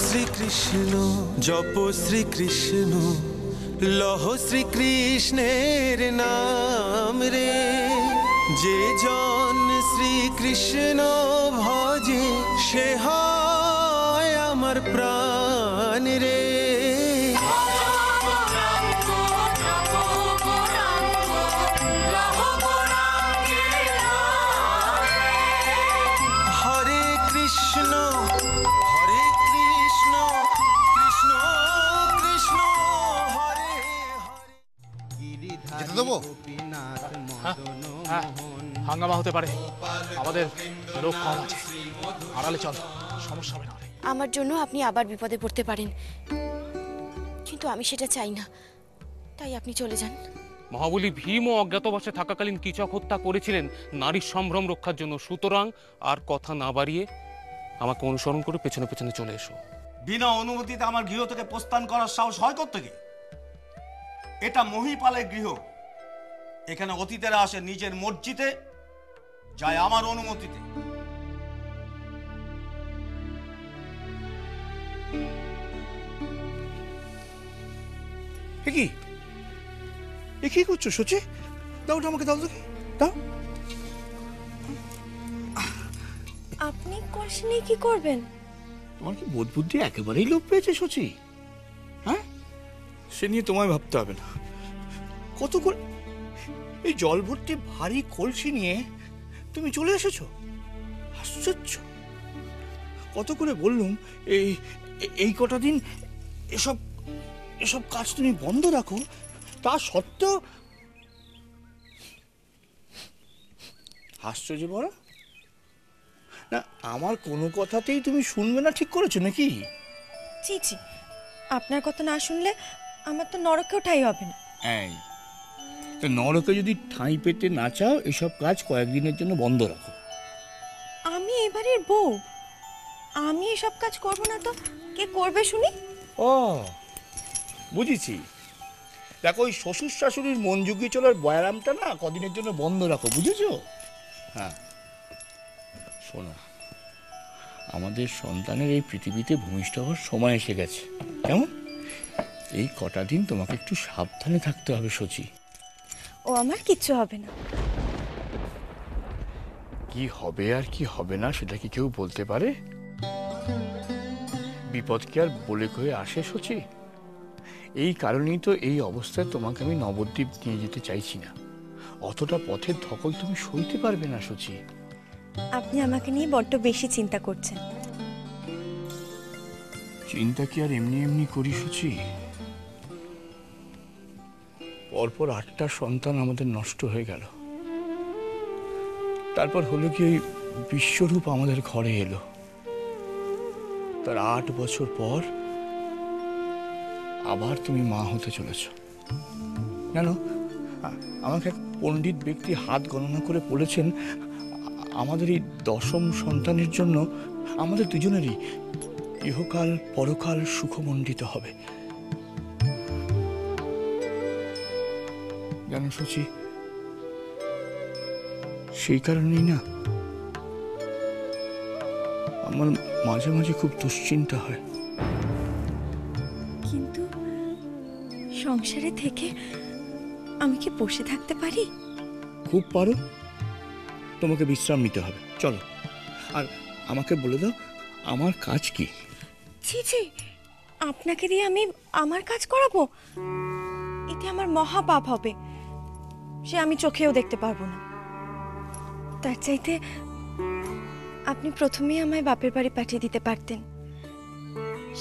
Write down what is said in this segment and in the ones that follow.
শ্রীকৃষ্ণ জপ শ্রীকৃষ্ণ লহ শ্রীকৃষ্ণের নাম রে যে জন শ্রীকৃষ্ণ ভজে সে হয় আমার প্রাণ রে হরে কৃষ্ণ হরে কৃষ্ণ কৃষ্ণ কৃষ্ণ হরে হরে। যেতে দেবো? হাঙ্গামা হতে পারে, আমাদের লোক কম আছে, আড়ালে চল, সমস্যা হবে না। আমার জন্য আপনি আবার বিপদে পড়তে পারেন, কিন্তু আমি সেটা চাই না, তাই আপনি চলে যান। মহাবলী ভীম ও অজ্ঞাতবাসে থাকাকালীন কীচক হত্যা করেছিলেন নারীর সম্ভ্রম রক্ষার জন্য। সুতরাং আর কথা না বাড়িয়ে আমাকে অনুসরণ করে পেছনে পেছনে চলে এসো। বিনা অনুমতিতে আমার গৃহ থেকে প্রস্থান করার সাহস হয় কোত্থেকে? এটা মহিপালের গৃহ। এখানে অতিথিরা আসে নিজের মর্জিতে, যায় আমার অনুমতিতে। কি করছো সচি? দাও ওটা আমাকে, দাও দেখি, দাও। আপনি কলসি নিয়ে কি করবেন? তোমার কি বোধ বুদ্ধি একেবারেই লোপ পেয়েছে সচি? হ্যাঁ, সে নিয়ে তোমায় ভাবতে হবে না। কত করে এই জল ভর্তি ভারী কলসি নিয়ে তুমি চলে এসেছো, আশ্চর্য। কত করে বললুম এই কটা দিন এসব এসব কাজ তুমি বন্ধ রাখো, তা সত্ত্বেও আশ্চর্য বড় না। আমার কোনো কথাতেই তুমি শুনবে না ঠিক করেছো নাকি? ছি ছি, আপনার কথা না শুনলে আমার তো নরকেও ঠাঁই হবে না। এই তো নরকে যদি ঠাঁই পেতে না চাও, এসব কাজ কয়েকদিনের জন্য বন্ধ রাখো। আমি এবারের বউ, আমি এসব কাজ করব না তো কে করবে শুনি? ও বুঝেছি। দেখো, ওই শ্বশুর শাশুড়ির মন জুগিয়ে চলার বয়ারামটা না কদিনের জন্য বন্ধ রাখো, বুঝেছো? হ্যাঁ শোনো, আমাদের সন্তানের এই পৃথিবীতে ভূমিষ্ঠ হওয়ার সময় এসে গেছে। কেমন? এই কটা দিন তোমাকে একটু সাবধানে থাকতে হবে সচি। ও আমার কিচ্ছু হবে না। কি হবে আর কি হবে না সেটা কি কেউ বলতে পারে? বিপদ কি আর বলে কয়ে আসে সচি? এই কারণেই তো এই অবস্থায় তোমাকে আমি নবদ্বীপ নিয়ে যেতে চাইছি না। অতটা পথের ধকল তুমি সইতে পারবে না সচি। আপনি আমাকে নিয়ে বড্ড বেশি চিন্তা করছেন। চিন্তা কি আর এমনি এমনি করি সচি? পরপর 8টা সন্তান আমাদের নষ্ট হয়ে গেল। তারপর হলো কি, ওই বিশ্বরূপ আমাদের ঘরে এলো। তার 8 বছর পর আবার তুমি মা হতে চলেছ। জানো, আমাকে এক পণ্ডিত ব্যক্তি হাত গণনা করে বলেছেন, আমাদের এই 10ম সন্তানের জন্য আমাদের দুজনেরই ইহকাল পরকাল সুখমণ্ডিত হবে। জানো সচি, সেই কারণেই না আমার মাঝে মাঝে খুব দুশ্চিন্তা হয়। কিন্তু সংসারে থেকে আমি কি বসে থাকতে পারি? খুব পারো। তোমাকে বিশ্রাম নিতে হবে, চলো। আর আমাকে বলে দাও আমার কাজ কি? ছি ছি, আপনাকে দিয়ে আমি আমার কাজ করাবো? এতে আমার মহা পাপ হবে, সে আমি চোখেও দেখতে পারবো না। তার চাইতে আপনি প্রথমেই আমায় বাপের বাড়ি পাঠিয়ে দিতে পারতেন।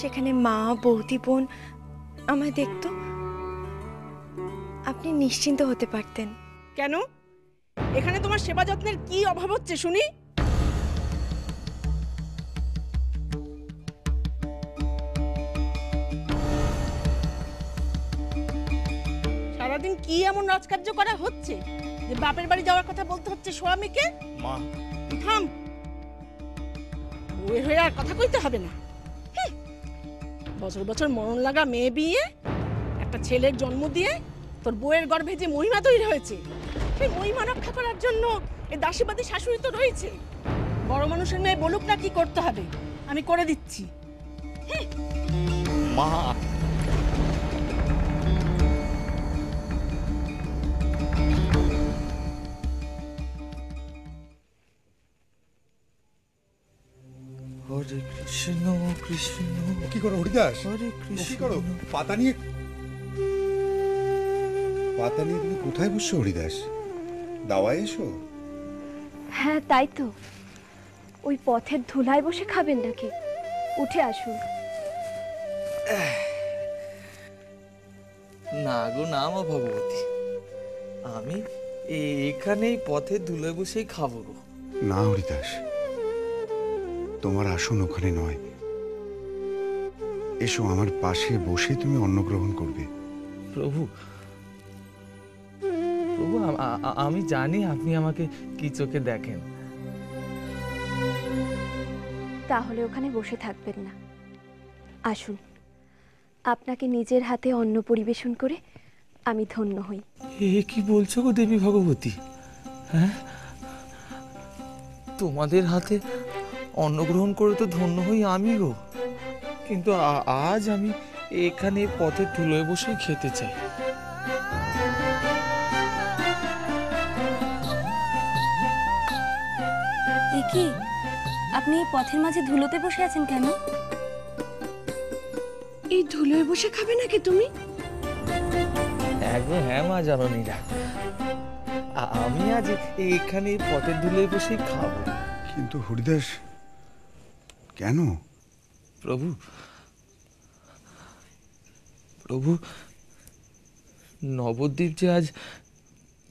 সেখানে মা, বৌদি, বোন আমায় দেখতো, আপনি নিশ্চিন্ত হতে পারতেন। কেন? এখানে তোমার সেবা যত্নের কি অভাব হচ্ছে শুনি? সারাদিন কি এমন রাজকার্য করা হচ্ছে যে বাপের বাড়ি যাওয়ার কথা বলতে হচ্ছে স্বামীকে? মা থাম, বউয়ের হয়ে আর কথা কইতে হবে না। বছর বছর মরণ লাগা মেয়ে বিয়ে, একটা ছেলের জন্ম দিয়ে তোর বউয়ের গর্ভে যে মহিমা তৈরি হয়েছে, সেই মহিমা রক্ষা করার জন্য এই দাসীবাদী শাশুড়ি তো রয়েছে। বড় মানুষের মেয়ে বলুক না কি করতে হবে, আমি করে দিচ্ছি। মা, হরে কৃষ্ণ কৃষ্ণ কি করো হরিদাস? হরে কি কৃষ্ণ। করো? পাতা নিয়ে তুমি কোথায় বসছো হরিদাস? দাওয়ায় এসো। হ্যাঁ তাই তো, ওই পথের ধুলায় বসে খাবেন নাকি? উঠে আসুন। না গো না মা ভগবতী, আমি এখানেই পথে ধুলে বসেই খাবো গো। না হরিদাস, তোমার আসন ওখানে নয়। এসো, আমার পাশে বসে তুমি অন্ন গ্রহণ করবে। প্রভু প্রভু, আমি জানি আপনি আমাকে কি চোখে দেখেন। তাহলে ওখানে বসে থাকবেন না, আসুন। আপনাকে নিজের হাতে অন্ন পরিবেশন করে আমি ধন্য হই। এ কি বলছো গো দেবী ভগবতী? হ্যাঁ, তোমাদের হাতে অন্ন গ্রহণ করে তো ধন্য হই আমি গো, কিন্তু আজ আমি এখানে পথে ধুলোয় বসেই খেতে চাই। এ কি, আপনি এই পথের মাঝে ধুলোতে বসে আছেন কেন? এই ধুলোয় বসে খাবে নাকি তুমি? একদম হ্যাঁ মা জাননীরা, আমি আজ এখানে পথের ধুলোয় বসেই খাবো। কিন্তু হরিদাস, কেন? প্রভু প্রভু, নবদ্বীপ যে আজ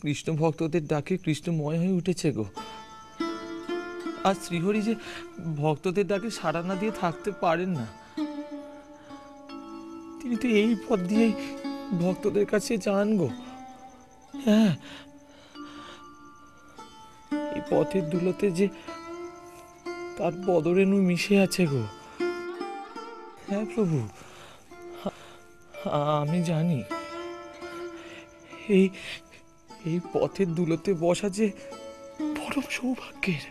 কৃষ্ণ ভক্তদের ডাকে কৃষ্ণময় হয়ে উঠেছে গো। আর শ্রীহরি যে ভক্তদের ডাকে সাড়া না দিয়ে থাকতে পারেন না। তিনি তো এই পথ দিয়েই ভক্তদের কাছে যান গো। হ্যাঁ, এই পথের ধুলোতে যে তার বদরেণু মিশে আছে গো। হ্যাঁ প্রভু, আমি জানি এই এই পথের ধুলোতে বসা যে পরম সৌভাগ্যের,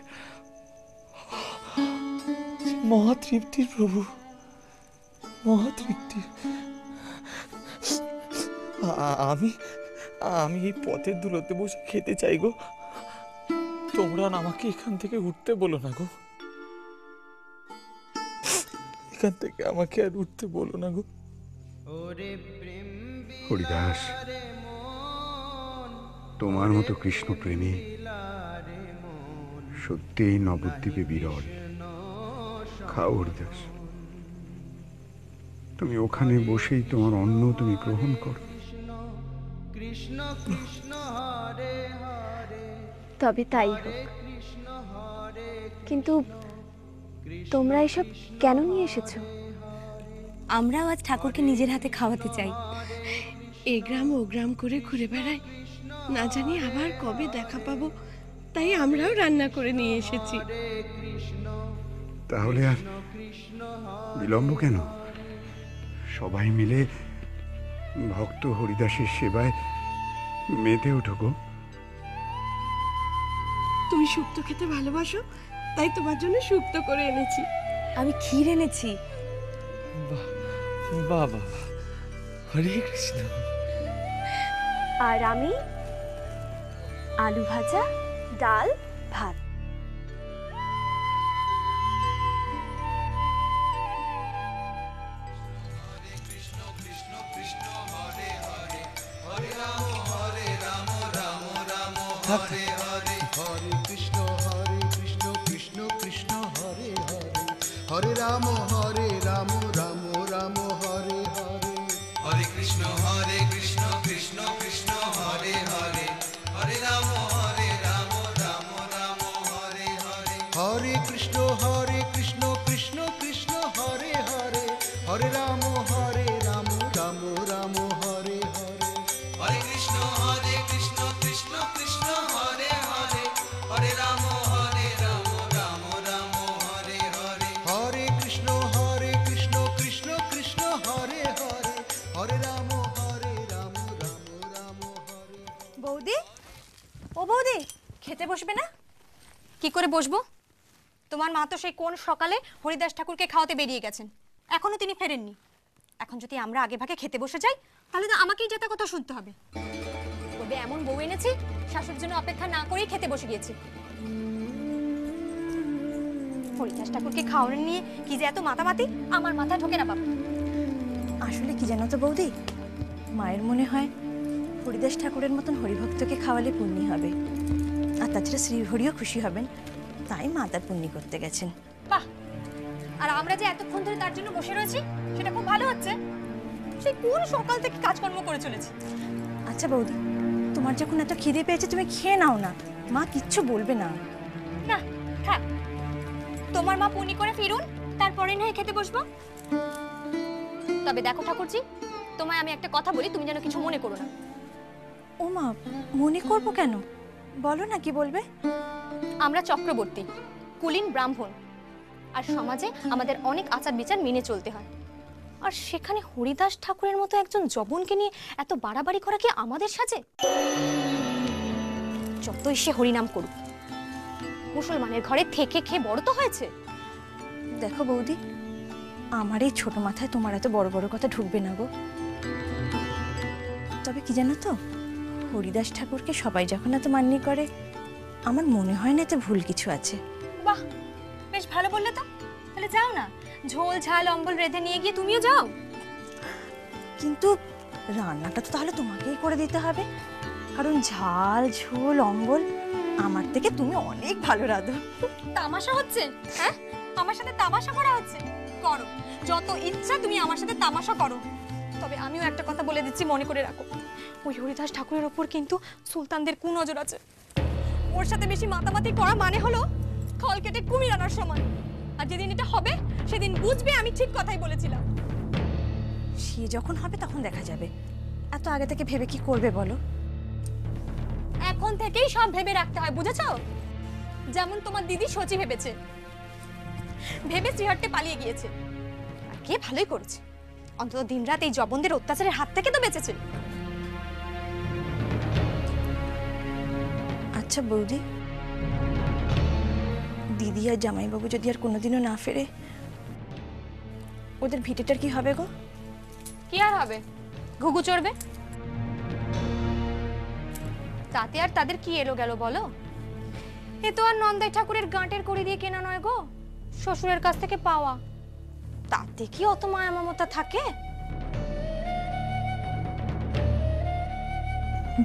মহা তৃপ্তির প্রভু, মহা তৃপ্তির। আমি আমি এই পথের ধুলোতে বসে খেতে চাই গো। তোমরা আমাকে এখান থেকে উঠতে বলো না গো, এখান থেকে আমাকে আর উঠতে বলো না গো। হরিদাস, তোমার মতো কৃষ্ণ প্রেমী সত্যিই নবদ্বীপে বিরল। খাও হরিদাস, তুমি ওখানে বসেই তোমার অন্ন তুমি গ্রহণ করো। তবে তাই হোক, কিন্তু তোমরা এসব কেন নিয়ে এসেছো? আমরাও আজ ঠাকুরকে নিজের হাতে খাওয়াতে চাই। এ গ্রাম ও গ্রাম করে ঘুরে বেড়াই, না জানি আবার কবে দেখা পাবো, তাই আমরাও রান্না করে নিয়ে এসেছি। তাহলে আর বিলম্ব কেন? সবাই মিলে ভক্ত হরিদাসের সেবায় মেতে উঠো গো। তুমি শুক্তো খেতে ভালোবাসো, তাই তোমার জন্য শুক্তো করে এনেছি। আমি ক্ষীর এনেছি। বাবা, হরে কৃষ্ণ। আর আমি আলু ভাজা, ডাল, ভাত। হরে রাম রাম রাম হরে হরে, হরে কৃষ্ণ কৃষ্ণ কৃষ্ণ হরে হরে, হরে রাম রাম রাম হরে হরে, হরে কৃষ্ণ কৃষ্ণ কৃষ্ণ হরে হরে, হরে রাম রাম রাম হরে হরে, হরে কৃষ্ণ কৃষ্ণ কৃষ্ণ হরে হরে, হরে রাম রাম রাম হরে হরে, হরে কৃষ্ণ কৃষ্ণ কৃষ্ণ হরে হরে, হরে রাম রাম রাম হরে। বৌদি, ও বৌদি, খেতে বসবে না? কি করে বসবো? তোমার মা তো সেই কোন সকালে হরিদাস ঠাকুরকে খাওয়াতে বেরিয়ে গেছেন। এখনো তিনি ফেরেননি। এখন যদি আমরা আগে ভাগে খেতে বসে যাই তাহলে তো আমাকেই যেটা কথা শুনতে হবে। তবে এমন বউ এনেছি শাশুর জন্য অপেক্ষা না করেই খেতে বসে গিয়েছি। হরিদাস ঠাকুরকে খাওয়ানো নিয়ে কি যে এত মাতামাতি, আমার মাথা ঢোকে না বাবা। আসলে কি জানো তো বৌদি, মায়ের মনে হয় হরিদাস ঠাকুরের মতন হরিভক্তকে খাওয়ালে পুণ্যি হবে, আর তাছাড়া শ্রীহরিও খুশি হবেন, তাই মা তার পুণ্যি করতে গেছেন। বাহ, আর আমরা যে এতক্ষণ ধরে তার জন্য বসে রয়েছি সেটা খুব ভালো হচ্ছে। সেই কোন সকাল থেকে কাজকর্ম করে চলেছি। আচ্ছা বৌদি, তোমার যখন এত খিদে পেয়েছে তুমি খেয়ে নাও না, মা কিচ্ছু বলবে না। না থাক, তোমার মা পুণ্যি করে ফিরুন, তারপরে নয় খেতে বসবো। তবে দেখো ঠাকুরজি, তোমায় আমি একটা কথা বলি, তুমি যেন কিছু মনে করো না। ও মা, মনে করবো কেন? বলো না, কি বলবে? আমরা চক্রবর্তী, কুলীন ব্রাহ্মণ, আর সমাজে আমাদের অনেক আচার বিচার মেনে চলতে হয়। আর সেখানে হরিদাস ঠাকুরের মতো একজন জবনকে নিয়ে এত বাড়াবাড়ি করা কি আমাদের সাজে? যতই সে হরিনাম করুক, মুসলমানের ঘরে থেকে খেয়ে বড় তো হয়েছে। দেখো বৌদি, আমার এই ছোট মাথায় তোমার এত বড় বড় কথা ঢুকবে না গো। তবে কি জানো তো, হরিদাস ঠাকুরকে সবাই যখন এত মান্য করে, আমার মনে হয় না এতে ভুল কিছু আছে। বাহ, বেশ ভালো বললে তো। তাহলে যাও না, ঝোল ঝাল অম্বল রেঁধে নিয়ে গিয়ে তুমিও যাও। কিন্তু রান্নাটা তো তাহলে তোমাকেই করে দিতে হবে, কারণ ঝাল ঝোল অম্বল আমার থেকে তুমি অনেক ভালো রাঁধো। তামাশা হচ্ছে? হ্যাঁ, আমার সাথে তামাশা করা হচ্ছে? করো, যত ইচ্ছা তুমি আমার সাথে তামাশা করো। তবে আমিও একটা কথা বলে দিচ্ছি, মনে করে রাখো, ওই হরিদাস ঠাকুরের ওপর কিন্তু সুলতানদের কুনজর আছে। ওর সাথে বেশি মাতামাতি করা মানে হলো খল কেটে কুমির আনার সমান। আর যেদিন এটা হবে সেদিন বুঝবে আমি ঠিক কথাই বলেছিলাম। সে যখন হবে তখন দেখা যাবে, এত আগে থেকে ভেবে কি করবে বলো? এখন থেকেই সব ভেবে রাখতে হয়, বুঝেছো? যেমন তোমার দিদি সচি ভেবেছে, ভেবে শ্রীহট্টে পালিয়ে গিয়েছে। আর কে ভালোই করেছে, অন্তত দিনরাত এই জবনদের অত্যাচারের হাত থেকে তো বেঁচেছে। আচ্ছা বৌদি, দিদি আর জামাইবাবু যদি আর কোনোদিনও না ফেরে, ওদের ভিটেটার কি হবে গো? কি আর হবে, ঘুঘু চড়বে। তাতে আর তাদের কি এলো গেল বলো? এ তো আর নন্দাই ঠাকুরের গাঁটের কড়ি দিয়ে কেনা নয় গো, শ্বশুরের কাছ থেকে পাওয়া। তাতে কি অত মায়া মমতা থাকে?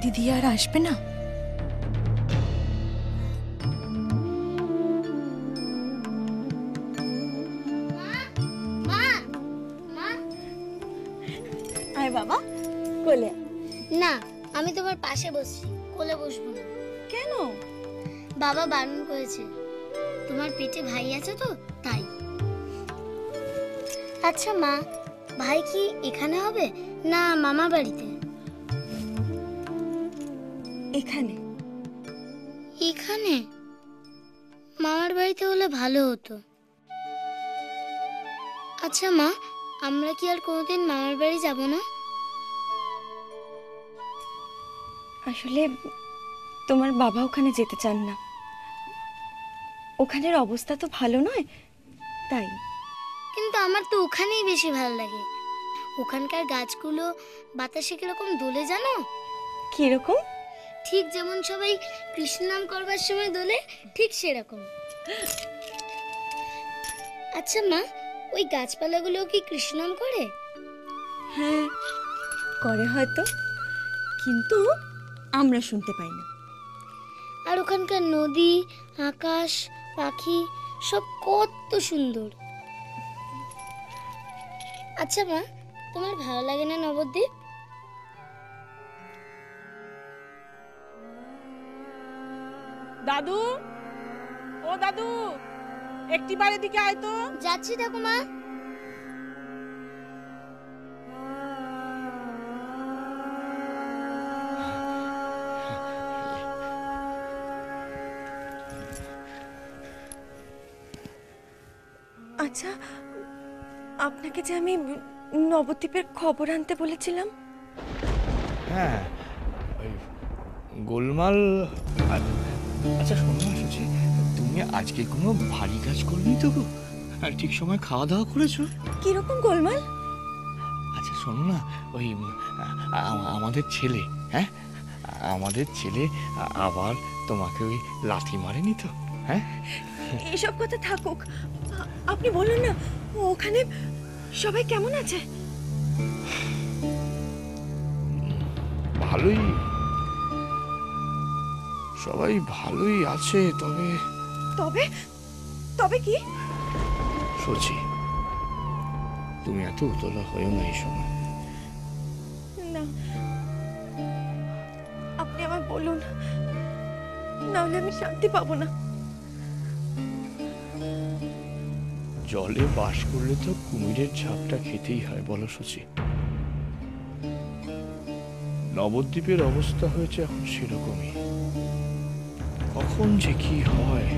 দিদি আর আসবে না? আয় বাবা, কোলে। না, আমি তোমার পাশে বসছি, কোলে বসবো না। কেন? বাবা বারণ করেছে, তোমার পেটে ভাই আছে তো তাই। আচ্ছা মা, ভাই কি এখানে হবে না মামার বাড়িতে? এখানে। এখানে? মামার বাড়িতে হলে ভালো হতো। আচ্ছা মা, আমরা কি আর কোনোদিন মামার বাড়ি যাব না? আসলে তোমার বাবা ওখানে যেতে চান না, ওখানের অবস্থা তো ভালো নয়, তাই। কিন্তু আমার তো ওখানেই বেশি ভালো লাগে। ওখানকার গাছগুলো বাতাসে কিরকম দোলে জানো? কিরকম? ঠিক যেমন সবাই কৃষ্ণ নাম করবার সময় দোলে, ঠিক সেরকম। আচ্ছা মা, ওই গাছপালাগুলো কি কৃষ্ণ নাম করে? হ্যাঁ, করে হয়তো, কিন্তু আমরা শুনতে পাই না। আর ওখানকার নদী, আকাশ, পাখি সব কত সুন্দর। আচ্ছা মা, তোমার ভালো লাগে না নবদ্বীপ? দাদু, ও দাদু, একটি বারের দিকে আয় তো। যাচ্ছি ঠাকুমা। আচ্ছা, আপনাকে যে আমি নবদ্বীপের খবর আনতে বলেছিলাম। হ্যাঁ, ওই গোলমাল। আচ্ছা শোনো না সুচি, তুমি আজকে কোনো ভারী কাজ করনি তো গো? আর ঠিক সময় খাওয়া দাওয়া করেছো? কিরকম গোলমাল? আচ্ছা শোনো না, ওই আমাদের ছেলে, হ্যাঁ আমাদের ছেলে আবার তোমাকে ওই লাথি মারেনি তো? হ্যাঁ এসব কথা থাকুক, আপনি বলুন না ওখানে সবাই কেমন আছে? ভালোই, সবাই ভালোই আছে। তবে তবে তবে কি? সচি, তুমি এত উতলা হয়েও না এই সময়। না, আপনি আমায় বলুন, নাহলে আমি শান্তি পাবো না। জলে বাস করলে তো কুমিরের ঝাপটা খেতেই হয়, বলো সচি। নবদ্বীপের অবস্থা হয়েছে এখন সেরকমই। কখন যে কি হয়।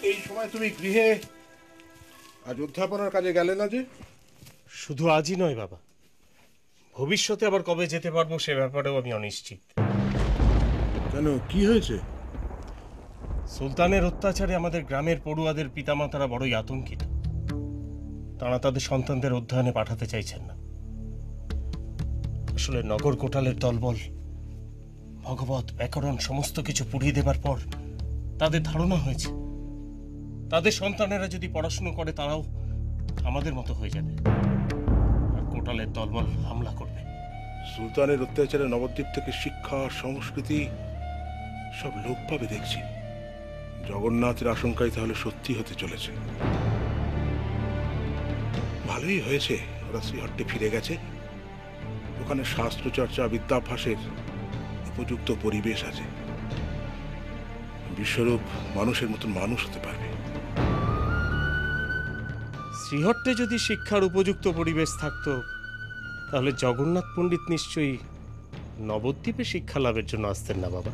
এই সময় তুমি গৃহে আজ অধ্যাপনার কাজে গেলে না যে? শুধু আজই নয় বাবা, ভবিষ্যতে আবার কবে যেতে পারবো সে ব্যাপারেও আমি অনিশ্চিত। কেন, কি হয়েছে? সুলতানের অত্যাচারে আমাদের গ্রামের পড়ুয়াদের পিতামাতারা বড়ই আতঙ্কিত। তারা তাদের সন্তানদের অধ্যয়নে পাঠাতে চাইছেন না। আসলে নগর কোটালের দলবল, ভগবত, ব্যাকরণ সমস্ত কিছু পুড়িয়ে দেবার পর তাদের ধারণা হয়েছে তাদের সন্তানেরা যদি পড়াশুনো করে তারাও আমাদের মতো হয়ে যাবে, আর কোটালের দলবল হামলা করবে। সুলতানের অত্যাচারে নবদ্বীপ থেকে শিক্ষা, সংস্কৃতি সব লোপ পাবে দেখছি। জগন্নাথের আশঙ্কাই তাহলে সত্যি হতে চলেছে। ভালোই হয়েছে ওরা শ্রীহট্টে ফিরে গেছে। ওখানে শাস্ত্র চর্চা, বিদ্যাভ্যাসের উপযুক্ত পরিবেশ আছে। বিশ্বরূপ মানুষের মতন মানুষ হতে পারবে। শ্রীহট্টে যদি শিক্ষার উপযুক্ত পরিবেশ থাকতো তাহলে জগন্নাথ পণ্ডিত নিশ্চয়ই নবদ্বীপে শিক্ষা লাভের জন্য আসতেন না বাবা।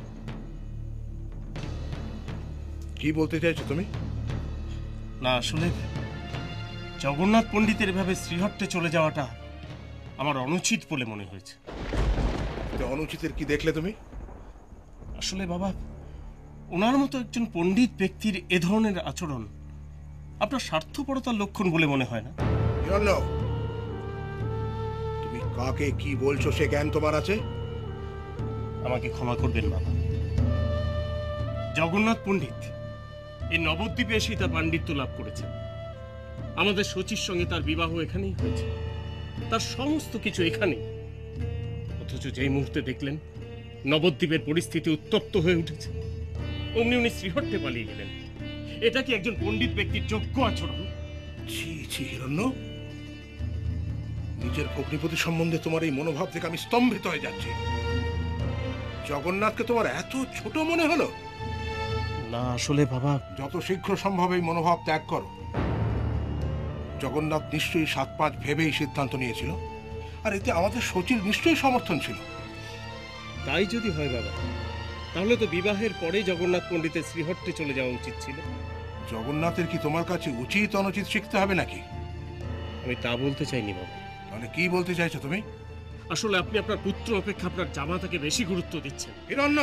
কি বলতে চাইছো তুমি? না, আসলে জগন্নাথ পণ্ডিতের এভাবে শ্রীহট্টে চলে যাওয়াটা আমার অনুচিত বলে মনে হয়েছে। অনুচিতের কি দেখলে তুমি? আসলে বাবা, ওনার মতো একজন পণ্ডিত ব্যক্তির এ ধরনের আচরণ আপনার স্বার্থপরতার লক্ষণ বলে মনে হয় না? তুমি কাকে কি বলছো সে জ্ঞান তোমার আছে? আমাকে ক্ষমা করবেন বাবা। জগন্নাথ পণ্ডিত এই নবদ্বীপে এসে তার পাণ্ডিত্য লাভ করেছেন। আমাদের শচীর সঙ্গে তার বিবাহ এখানেই হয়েছে, তার সমস্ত কিছু এখানেই। অথচ যেই মুহূর্তে দেখলেন নবদ্বীপের পরিস্থিতি উত্তপ্ত হয়ে উঠেছে, অমনি উনি শ্রীহট্টে পালিয়ে গেলেন। এটা কি একজন পণ্ডিত ব্যক্তির যোগ্য আচরণ? ছি ছি হিরণ্য, নিজের ভগ্নিপতি সম্বন্ধে তোমার এই মনোভাব থেকে আমি স্তম্ভিত হয়ে যাচ্ছি। জগন্নাথকে তোমার এত ছোট মনে হলো? না আসলে বাবা, যত শীঘ্র সম্ভব এই মনোভাব ত্যাগ করো। জগন্নাথ নিশ্চয়ই ৭-৫ ভেবেই সিদ্ধান্ত নিয়েছিল, আর এতে আমাদের শচীর নিশ্চয়ই সমর্থন ছিল। তাই যদি হয় বাবা, তাহলে তো বিবাহের পরে জগন্নাথ পণ্ডিতের শ্রীহট্টে চলে যাওয়া উচিত ছিল। জগন্নাথের কি তোমার কাছে উচিত অনুচিত শিখতে হবে নাকি? আমি তা বলতে চাইনি বাবা। তাহলে কি বলতে চাইছো তুমি? আসলে আপনি আপনার পুত্র অপেক্ষা আপনার জামাতাকে বেশি গুরুত্ব দিচ্ছেন। হিরণ্য,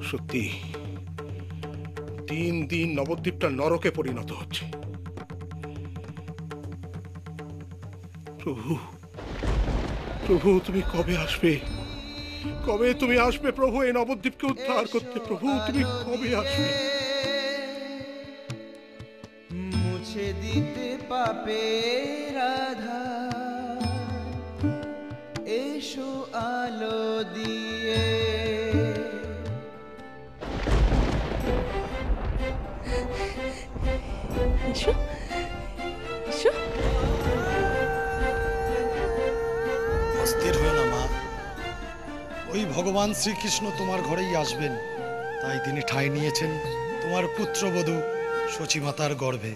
সত্যি দিন দিন নবদ্বীপটা নরকে পরিণত হচ্ছে। প্রভু, প্রভু তুমি কবে আসবে? কবে তুমি আসবে প্রভু এই নবদ্বীপকে উদ্ধার করতে? প্রভু তুমি কবে আসবে? মুছে দিতে পাপের আধার, এসো আলো দিয়ে। অস্থির হয়ে না মা, ওই ভগবান শ্রীকৃষ্ণ তোমার ঘরেই আসবেন, তাই তিনি ঠাঁই নিয়েছেন তোমার পুত্রবধূ শচীমাতার গর্ভে।